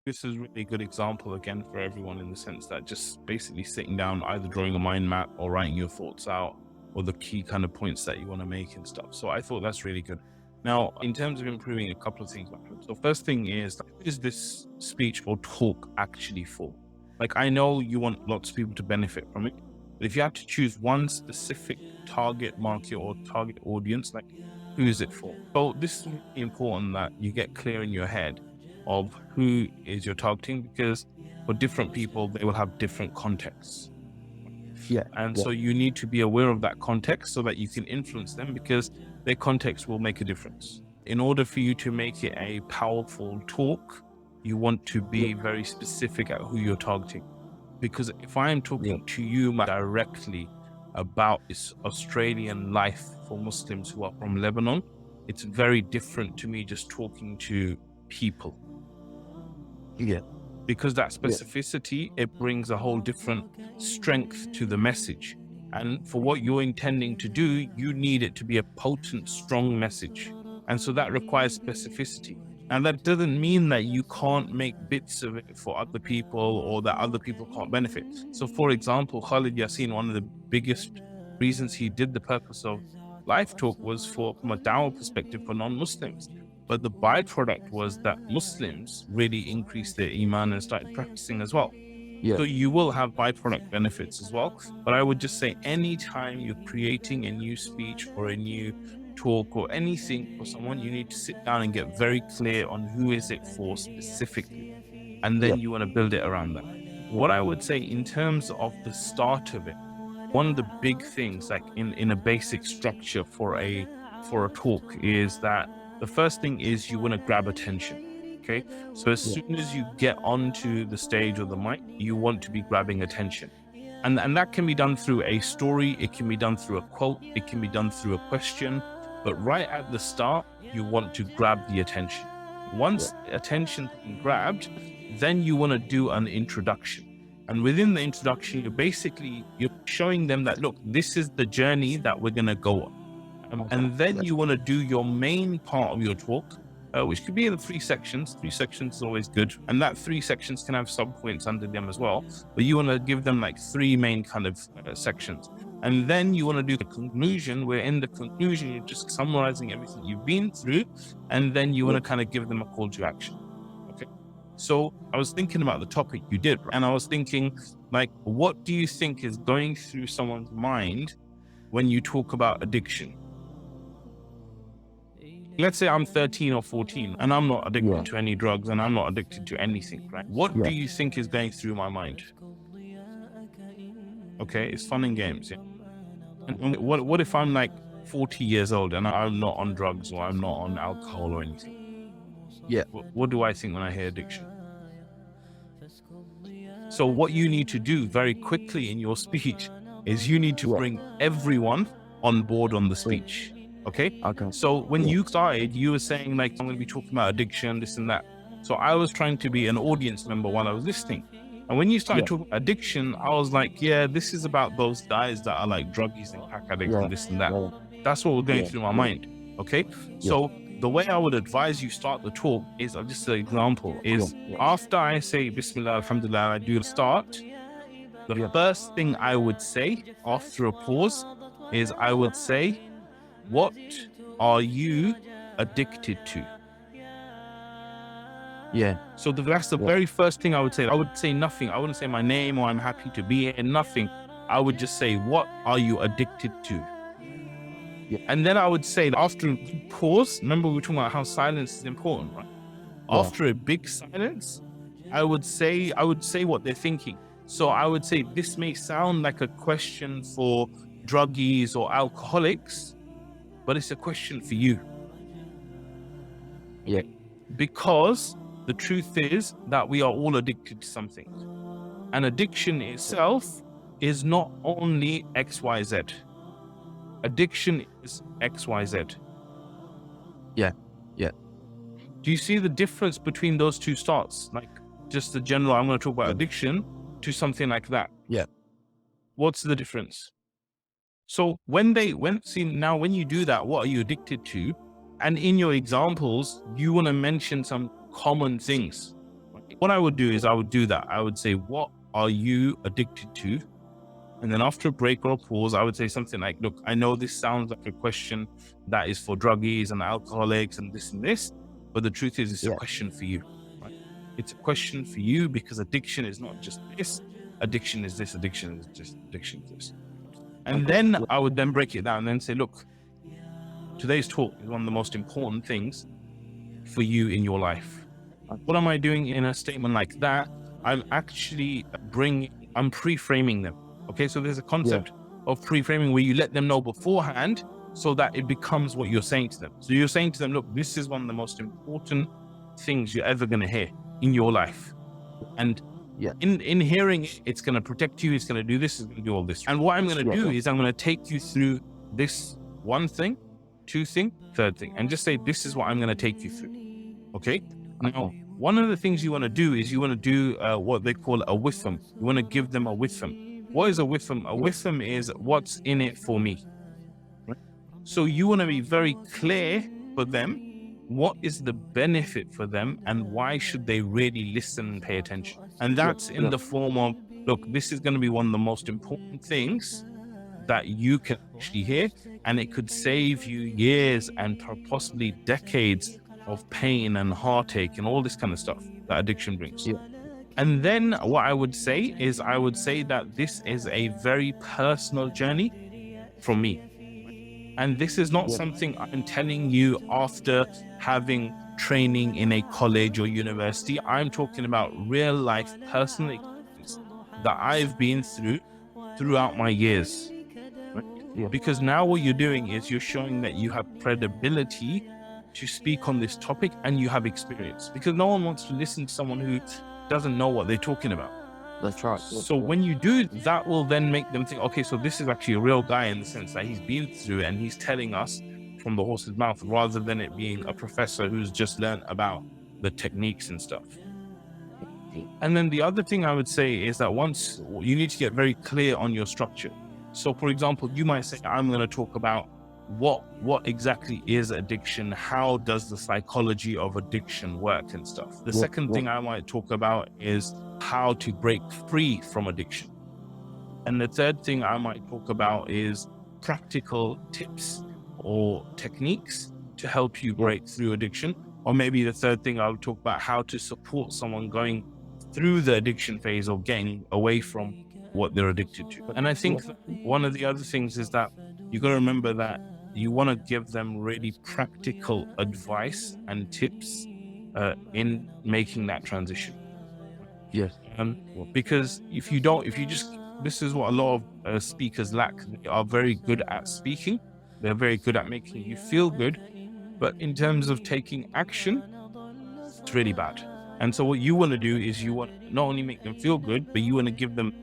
This is really a good example again for everyone in the sense that just basically sitting down, either drawing a mind map or writing your thoughts out or the key kind of points that you want to make and stuff. So I thought that's really good. Now, in terms of improving, a couple of things. So first thing is, who is this speech or talk actually for? Like, I know you want lots of people to benefit from it, but if you have to choose one specific target market or target audience, like, who is it for? So this is really important that you get clear in your head of who is your targeting, because for different people, they will have different contexts. Yeah. And Yeah. so you need to be aware of that context so that you can influence them, because their context will make a difference. In order for you to make it a powerful talk, you want to be very specific at who you're targeting. Because if I am talking to you directly about this Australian life for Muslims who are from Lebanon, it's very different to me just talking to people. Yeah. Because that specificity, it brings a whole different strength to the message. And for what you're intending to do, you need it to be a potent, strong message. And so that requires specificity. And that doesn't mean that you can't make bits of it for other people or that other people can't benefit. So for example, Khalid Yasin, one of the biggest reasons he did the Purpose of Life talk was from a dawah perspective for non-Muslims. But the byproduct was that Muslims really increased their iman and started practicing as well. Yeah. So you will have byproduct benefits as well. But I would just say, anytime you're creating a new speech or a new talk or anything for someone, you need to sit down and get very clear on who is it for specifically. And then you want to build it around that. What I would say in terms of the start of it, one of the big things, like in a basic structure for a talk, is that the first thing is you want to grab attention. Okay. So as soon as you get onto the stage or the mic, you want to be grabbing attention. And that can be done through a story. It can be done through a quote. It can be done through a question. But right at the start, you want to grab the attention. Once attention's been grabbed, then you want to do an introduction. And within the introduction, you're showing them that, look, this is the journey that we're going to go on. And then you want to do your main part of your talk, which could be in 3 sections. 3 sections is always good. And that 3 sections can have sub-points under them as well. But you want to give them like 3 main kind of sections. And then you want to do the conclusion, where in the conclusion, you're just summarizing everything you've been through. And then you want to kind of give them a call to action. Okay. So I was thinking about the topic you did, and I was thinking, like, what do you think is going through someone's mind when you talk about addiction? Let's say I'm 13 or 14 and I'm not addicted to any drugs and I'm not addicted to anything, right? What do you think is going through my mind? Okay, it's fun and games. Yeah. And what if I'm like 40 years old and I'm not on drugs or I'm not on alcohol or anything? Yeah. What do I think when I hear addiction? So what you need to do very quickly in your speech is you need to bring everyone on board on the speech. Okay. So when you started, you were saying, like, I'm going to be talking about addiction, this and that. So I was trying to be an audience member while I was listening. And when you started talking about addiction, I was like, yeah, this is about those guys that are like druggies and crack addicts and this and that. That's what was going through my mind. Okay. So the way I would advise you start the talk is, just an example, is after I say Bismillah, Alhamdulillah, I do start, the first thing I would say after a pause is I would say, what are you addicted to? Yeah. So that's the very first thing I would say. I would say nothing. I wouldn't say my name or I'm happy to be here, nothing. I would just say, what are you addicted to? Yeah. And then I would say, after a pause, remember we were talking about how silence is important, right? Yeah. After a big silence, I would say what they're thinking. So I would say, this may sound like a question for druggies or alcoholics, but it's a question for you. Yeah. Because the truth is that we are all addicted to something. And addiction itself is not only XYZ. Addiction is XYZ. Yeah. Yeah. Do you see the difference between those two starts? Like, just the general, I'm going to talk about addiction, to something like that. Yeah. What's the difference? So when you do that, what are you addicted to? And in your examples, you want to mention some common things. Right? what I would do is I would do that. I would say, what are you addicted to? And then after a break or a pause, I would say something like, look, I know this sounds like a question that is for druggies and alcoholics and this, but the truth is it's a question for you, right? It's a question for you because addiction is not just this, addiction is this, addiction is just, addiction is this. And then I would then break it down and then say, look, today's talk is one of the most important things for you in your life. What am I doing in a statement like that? I'm actually I'm pre-framing them. Okay, so there's a concept of pre-framing where you let them know beforehand so that it becomes what you're saying to them. So you're saying to them, look, this is one of the most important things you're ever going to hear in your life. And in hearing it, it's going to protect you, it's going to do this, it's going to do all this. And what I'm going to do is I'm going to take you through this one thing, two thing, third thing, and just say, this is what I'm going to take you through. Okay? Now, one of the things you want to do is you want to do what they call a witham. You want to give them a witham. What is a witham? A witham is what's in it for me. Right? So you want to be very clear for them, what is the benefit for them and why should they really listen and pay attention? And that's in the form of, look, this is going to be one of the most important things that you can actually hear, and it could save you years and possibly decades of pain and heartache and all this kind of stuff that addiction brings. And then what I would say is, I would say that this is a very personal journey from me. And this is not something I'm telling you after having training in a college or university. I'm talking about real life personal experience that I've been through throughout my years. Right? Because now what you're doing is you're showing that you have credibility to speak on this topic and you have experience, because no one wants to listen to someone who doesn't know what they're talking about. That's right. So when you do, that will then make them think, okay, so this is actually a real guy in the sense that he's been through it and he's telling us from the horse's mouth, rather than it being a professor who's just learned about the techniques and stuff. And then the other thing I would say is that once you need to get very clear on your structure. So for example, you might say, I'm going to talk about what exactly is addiction, how does the psychology of addiction work and stuff. The second thing I might talk about is how to break free from addiction. And the third thing I might talk about is practical tips or techniques to help you break through addiction. Or maybe the third thing I'll talk about how to support someone going through the addiction phase or getting away from what they're addicted to. And I think one of the other things is that you got to remember that you want to give them really practical advice and tips in making that transition. Yes. Because if you just, this is what a lot of speakers lack. They are very good at speaking. They're very good at making you feel good. But in terms of taking action, it's really bad. And so what you want to do is you want to not only make them feel good, but you want to give them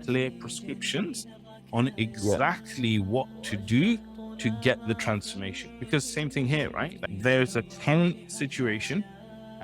clear prescriptions on exactly what to do to get the transformation. Because same thing here, right? Like there's a current situation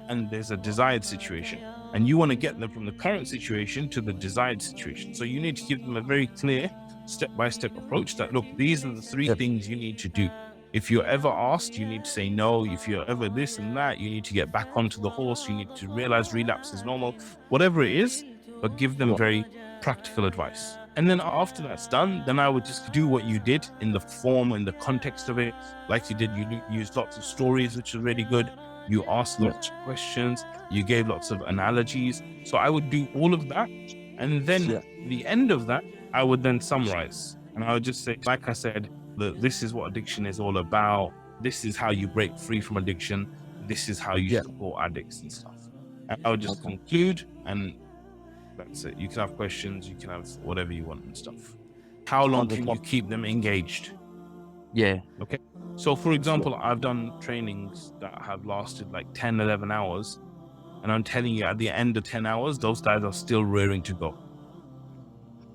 and there's a desired situation, and you want to get them from the current situation to the desired situation. So you need to give them a very clear step-by-step approach that, look, these are the three things you need to do. If you're ever asked, you need to say no. If you're ever this and that, you need to get back onto the horse. You need to realize relapse is normal, whatever it is, but give them very practical advice. And then after that's done, then I would just do what you did in the form and the context of it. Like you did, you used lots of stories, which is really good. You asked lots of questions. You gave lots of analogies. So I would do all of that. And then at the end of that, I would then summarize. And I would just say, like I said, this is what addiction is all about. This is how you break free from addiction. This is how you support addicts and stuff. And I would just conclude, and that's it. You can have questions, you can have whatever you want and stuff. How long can you keep them engaged? Okay. So for example, I've done trainings that have lasted like 10, 11 hours. And I'm telling you, at the end of 10 hours, those guys are still rearing to go.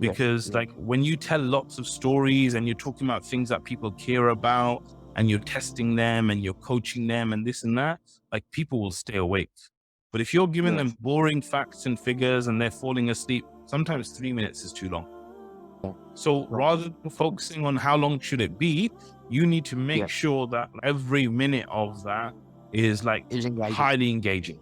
Because like when you tell lots of stories and you're talking about things that people care about and you're testing them and you're coaching them and this and that, like people will stay awake. But if you're giving them boring facts and figures and they're falling asleep, sometimes 3 minutes is too long. So rather than focusing on how long should it be, you need to make sure that every minute of that is like highly engaging.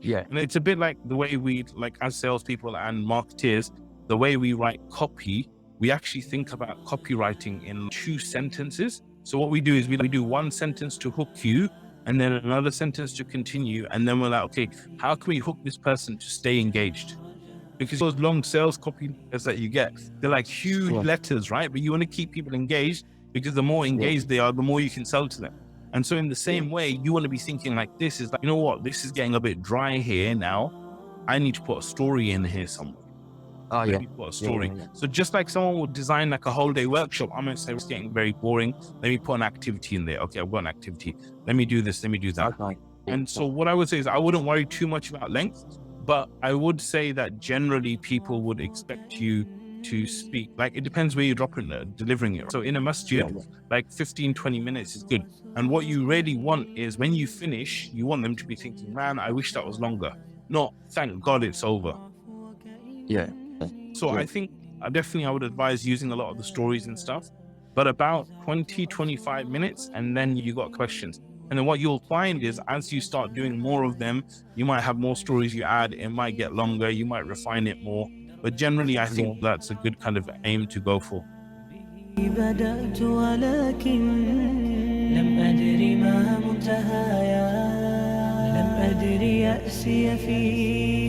Yeah. And it's a bit like the way we, like as salespeople and marketeers, the way we write copy, we actually think about copywriting in 2 sentences. So what we do is we do 1 sentence to hook you, and then another sentence to continue. And then we're like, okay, how can we hook this person to stay engaged? Because those long sales copy letters that you get, they're like huge letters, right? But you want to keep people engaged, because the more engaged they are, the more you can sell to them. And so in the same way, you want to be thinking like this is like, you know what, this is getting a bit dry here now. I need to put a story in here somewhere. Oh, yeah. Put a story. So just like someone would design like a whole day workshop, I'm going to say it's getting very boring. Let me put an activity in there. Okay, I've got an activity. Let me do this. Let me do that. Okay. And so what I would say is I wouldn't worry too much about length, but I would say that generally people would expect you to speak. Like, it depends where you're delivering it. So in a masjid, like 15-20 minutes is good. And what you really want is when you finish, you want them to be thinking, man, I wish that was longer. Not, thank God it's over. Yeah. So I think I would advise using a lot of the stories and stuff, but about 20-25 minutes, and then you got questions. And then what you'll find is as you start doing more of them, you might have more stories you add, it might get longer, you might refine it more. But generally, I think that's a good kind of aim to go for. بدأت ولكن لم أدر ما منتهايا لم أدر يأسي في